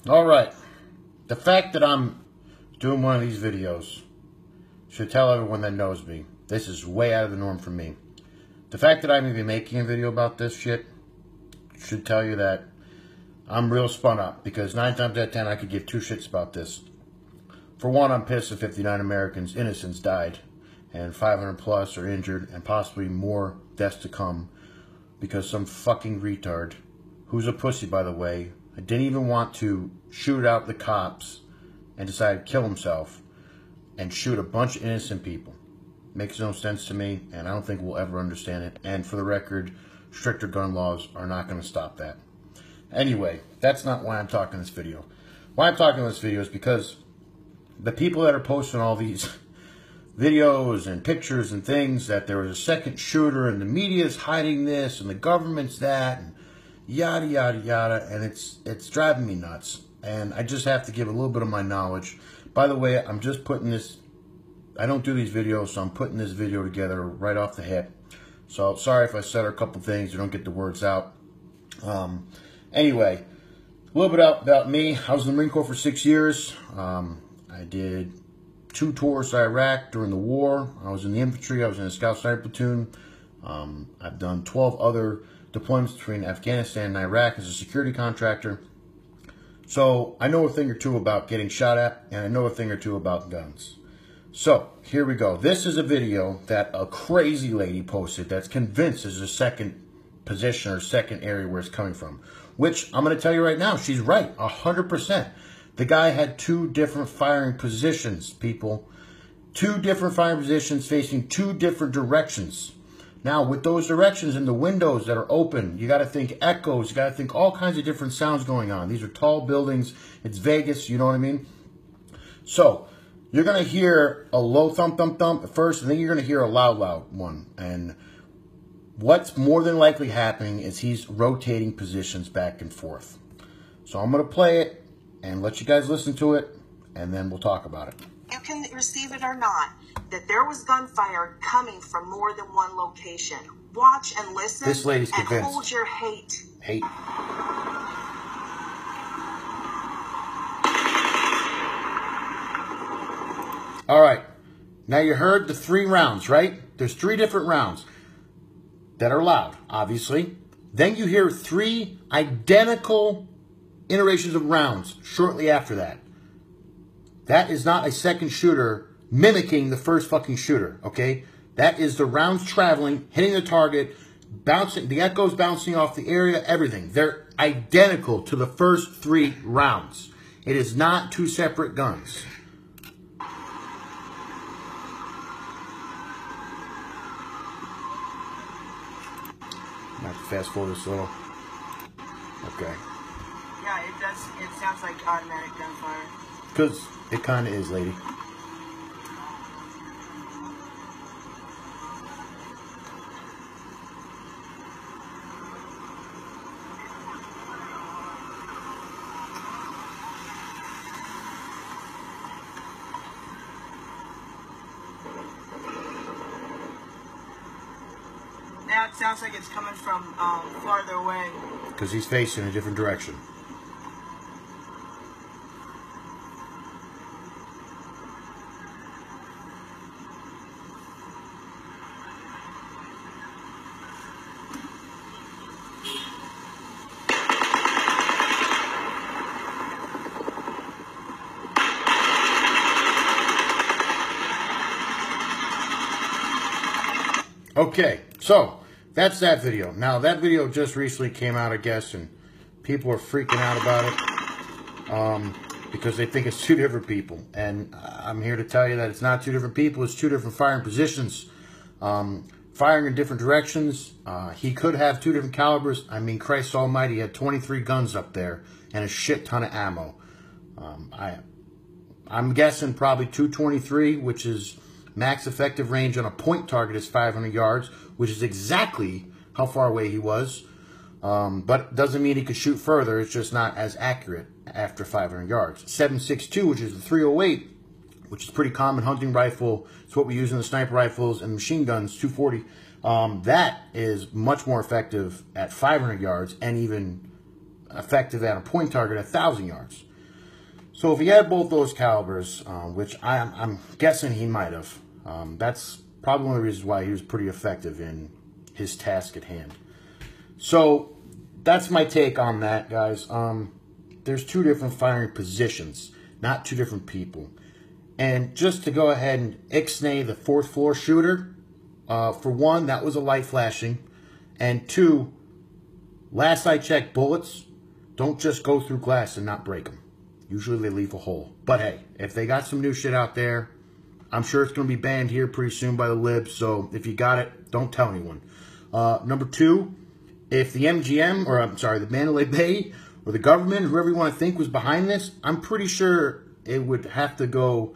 All right. The fact that I'm doing one of these videos should tell everyone that knows me. This is way out of the norm for me. The fact that I'm even making a video about this shit should tell you that I'm real spun up, because 9 times out of 10 I could give two shits about this. For one, I'm pissed that 59 Americans, innocents, died, and 500 plus are injured, and possibly more deaths to come because some fucking retard, who's a pussy by the way, didn't even want to shoot out the cops and decided to kill himself and shoot a bunch of innocent people. Makes no sense to me, and I don't think we'll ever understand it. And for the record, stricter gun laws are not going to stop that. Anyway, that's not why I'm talking this video. Why I'm talking this video is because the people that are posting all these videos and pictures and things that there was a second shooter and the media's hiding this and the government's that and yada yada yada, and it's driving me nuts. And I just have to give a little bit of my knowledge. By the way, I'm just putting this, I don't do these videos, so I'm putting this video together right off the hip. So sorry if I said a couple things or don't get the words out. Anyway, a little bit about me. I was in the Marine Corps for 6 years. I did 2 tours to Iraq during the war. I was in the infantry. I was in a scout sniper platoon. I've done 12 other deployments between Afghanistan and Iraq as a security contractor. So I know a thing or two about getting shot at, and I know a thing or two about guns. So here we go. This is a video that a crazy lady posted that's convinced there's a second position or second area where it's coming from, which I'm going to tell you right now, she's right, 100%. The guy had 2 different firing positions, people. 2 different firing positions facing 2 different directions. Now, with those directions and the windows that are open, you got to think echoes, you got to think all kinds of different sounds going on. These are tall buildings. It's Vegas, you know what I mean? So, you're going to hear a low thump, thump, thump at first, and then you're going to hear a loud, loud one. And what's more than likely happening is he's rotating positions back and forth. So I'm going to play it and let you guys listen to it, and then we'll talk about it. You can receive it or not, that there was gunfire coming from more than one location. Watch and listen. This lady's convinced. And hold your hate. Hate. All right. Now you heard the 3 rounds, right? There's 3 different rounds that are loud, obviously. Then you hear 3 identical iterations of rounds shortly after that. That is not a second shooter mimicking the first fucking shooter, okay? That is the rounds traveling, hitting the target, bouncing, the echoes bouncing off the area, everything. They're identical to the first 3 rounds. It is not 2 separate guns. I have to fast forward this a little. Okay. Yeah, it does. It sounds like automatic gunfire. Because it kind of is, lady. Now it sounds like it's coming from farther away. Because he's facing a different direction. Okay, so that's that video. Now, that video just recently came out, I guess, and people are freaking out about it because they think it's 2 different people. And I'm here to tell you that it's not 2 different people. It's 2 different firing positions, firing in different directions. He could have 2 different calibers. I mean, Christ almighty, he had 23 guns up there and a shit ton of ammo. I'm guessing probably 223, which is max effective range on a point target is 500 yards, which is exactly how far away he was. But doesn't mean he could shoot further. It's just not as accurate after 500 yards. 7.62, which is the 308, which is pretty common hunting rifle. It's what we use in the sniper rifles and machine guns, 240. That is much more effective at 500 yards and even effective at a point target at 1,000 yards. So if he had both those calibers, which I'm guessing he might have, that's probably one of the reasons why he was pretty effective in his task at hand. So that's my take on that, guys. There's two different firing positions, not two different people. And just to go ahead and ixnay the fourth floor shooter, for one, that was a light flashing. And two, last I checked, bullets don't just go through glass and not break them. Usually they leave a hole. But hey, if they got some new shit out there, I'm sure it's going to be banned here pretty soon by the libs. So if you got it, don't tell anyone. Number two, if the MGM, or I'm sorry, the Mandalay Bay, or the government, whoever you want to think was behind this, I'm pretty sure it would have to go,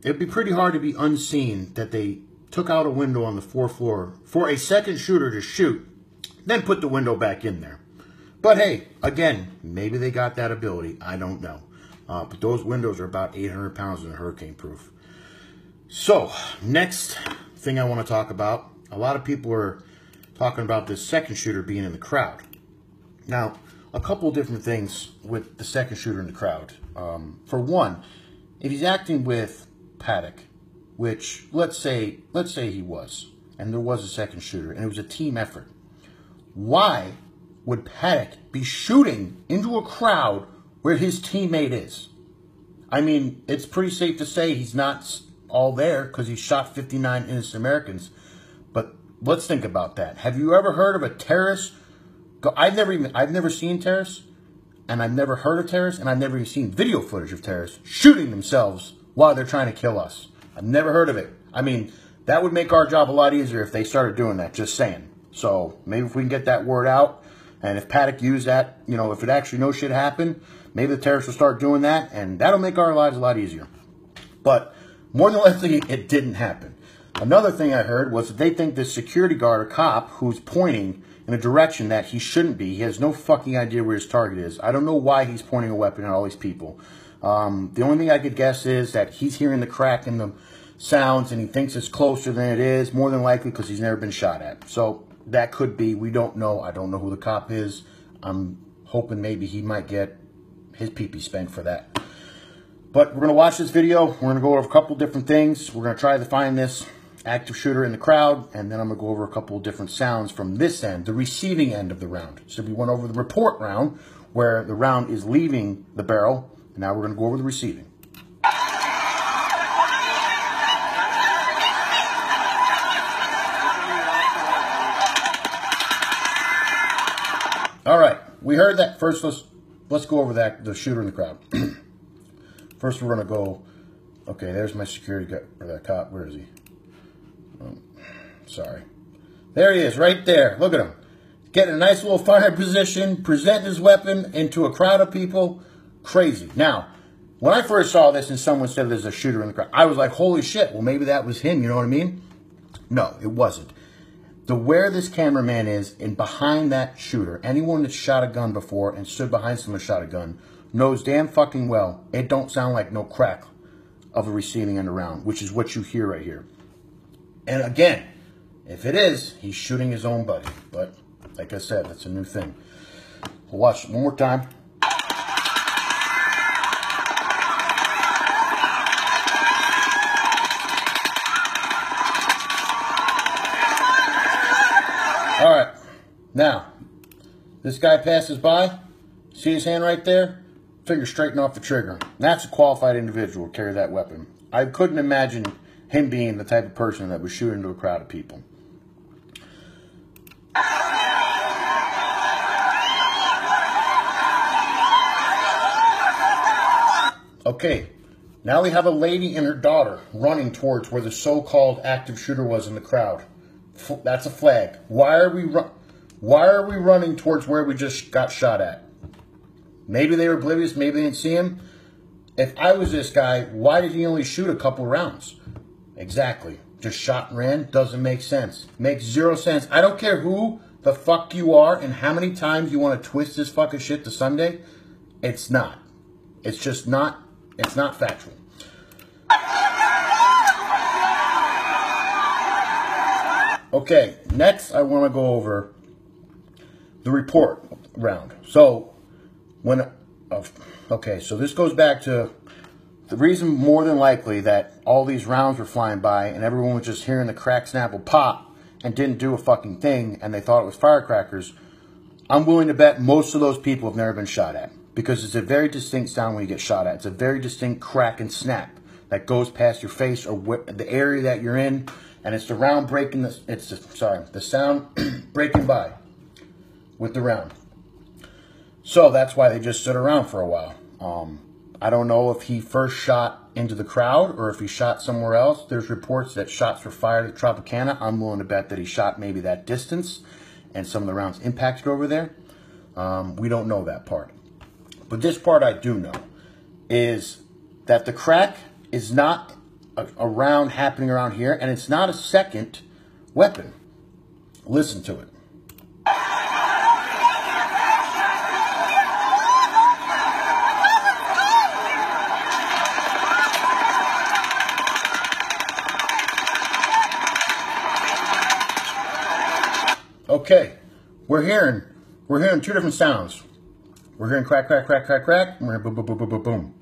it'd be pretty hard to be unseen that they took out a window on the fourth floor for a second shooter to shoot, then put the window back in there. But hey, again, maybe they got that ability. I don't know. But those windows are about 800 pounds and hurricane proof. So, next thing I want to talk about, a lot of people are talking about this second shooter being in the crowd. Now, a couple of different things with the second shooter in the crowd. For one, if he's acting with Paddock, which let's say he was, and there was a second shooter, and it was a team effort, why would Paddock be shooting into a crowd where his teammate is? I mean, it's pretty safe to say he's not all there because he shot 59 innocent Americans. But let's think about that. Have you ever heard of a terrorist? I've never seen terrorists, and I've never heard of terrorists, and I've never even seen video footage of terrorists shooting themselves while they're trying to kill us. I've never heard of it. I mean, that would make our job a lot easier if they started doing that, just saying. So maybe if we can get that word out, and if Paddock used that, you know, if it actually no shit happened, maybe the terrorists will start doing that, and that'll make our lives a lot easier. But more than likely, it didn't happen. Another thing I heard was that they think this security guard or cop who's pointing in a direction that he shouldn't be, he has no fucking idea where his target is. I don't know why he's pointing a weapon at all these people. The only thing I could guess is that he's hearing the crack in the sounds and he thinks it's closer than it is, more than likely because he's never been shot at. So that could be, we don't know. I don't know who the cop is. I'm hoping maybe he might get his pee-pee spanked for that. But we're going to watch this video. We're going to go over a couple different things. We're going to try to find this active shooter in the crowd, and then I'm going to go over a couple of different sounds from this end, the receiving end of the round. So we went over the report round, where the round is leaving the barrel, and now we're going to go over the receiving. All right, we heard that. First, let's go over the shooter in the crowd. First, we're going to go, okay, there's my security guy, or that cop. Where is he? Oh, sorry. There he is, right there. Look at him. Getting a nice little fire position, presenting his weapon into a crowd of people. Crazy. Now, when I first saw this and someone said there's a shooter in the crowd, I was like, holy shit, well, maybe that was him, you know what I mean? No, it wasn't. Where this cameraman is, and behind that shooter, anyone that's shot a gun before and stood behind someone who shot a gun knows damn fucking well it don't sound like no crack of a receiving end around, which is what you hear right here. And again, if it is, he's shooting his own buddy. But like I said, that's a new thing. We'll watch it one more time. All right, now, this guy passes by, see his hand right there? Finger straighten off the trigger. That's a qualified individual to carry that weapon. I couldn't imagine him being the type of person that would shoot into a crowd of people. Okay, now we have a lady and her daughter running towards where the so-called active shooter was in the crowd. That's a flag. Why are we running towards where we just got shot at? Maybe they were oblivious. Maybe they didn't see him. If I was this guy, why did he only shoot a couple rounds? Exactly. Just shot and ran. Doesn't make sense. Makes zero sense. I don't care who the fuck you are and how many times you want to twist this fucking shit to Sunday. It's not. It's just not. It's not factual. Okay, next I want to go over the report round. So, when Okay, so this goes back to the reason more than likely that all these rounds were flying by and everyone was just hearing the crack snapple pop and didn't do a fucking thing and they thought it was firecrackers. I'm willing to bet most of those people have never been shot at, because it's a very distinct sound when you get shot at. It's a very distinct crack and snap that goes past your face or the area that you're in, and it's the round breaking the sound breaking by with the round. So that's why they just stood around for a while. I don't know if he first shot into the crowd or if he shot somewhere else. There's reports that shots were fired at Tropicana. I'm willing to bet that he shot maybe that distance and some of the rounds impacted over there. We don't know that part. But this part I do know is that the crack is not a round happening around here, and it's not a second weapon. Listen to it. Okay, we're hearing two different sounds. We're hearing crack, crack, crack, crack, crack. And we're hearing boom, boom, boom, boom, boom, boom.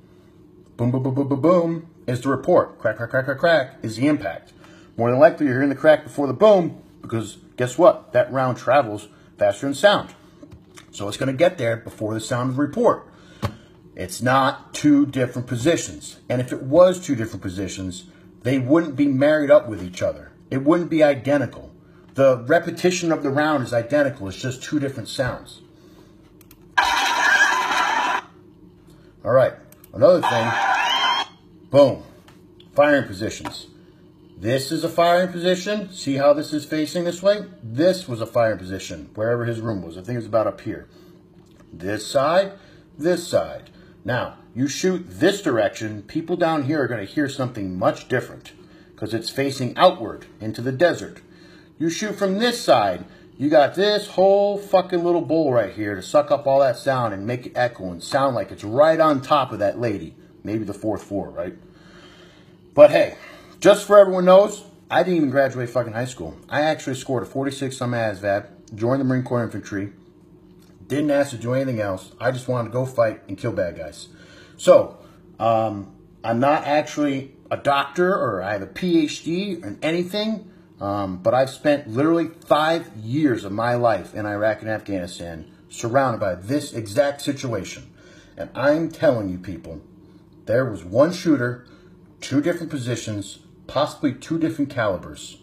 Boom, boom, boom, boom, boom, boom is the report. Crack, crack, crack, crack, crack is the impact. More than likely, you're hearing the crack before the boom, because guess what? That round travels faster than sound. So it's going to get there before the sound of the report. It's not two different positions. And if it was two different positions, they wouldn't be married up with each other. It wouldn't be identical. The repetition of the round is identical. It's just two different sounds. All right. Another thing. Boom. Firing positions. This is a firing position. See how this is facing this way? This was a firing position, wherever his room was. I think it was about up here. This side, this side. Now, you shoot this direction, people down here are going to hear something much different because it's facing outward into the desert. You shoot from this side, you got this whole fucking little bowl right here to suck up all that sound and make it echo and sound like it's right on top of that lady. Maybe the fourth floor, right? But hey, just for everyone knows, I didn't even graduate fucking high school. I actually scored a 46 on my ASVAB, joined the Marine Corps Infantry, didn't ask to do anything else. I just wanted to go fight and kill bad guys. So, I'm not actually a doctor or I have a PhD in anything. But I've spent literally 5 years of my life in Iraq and Afghanistan surrounded by this exact situation. And I'm telling you people, there was one shooter, two different positions, possibly two different calibers.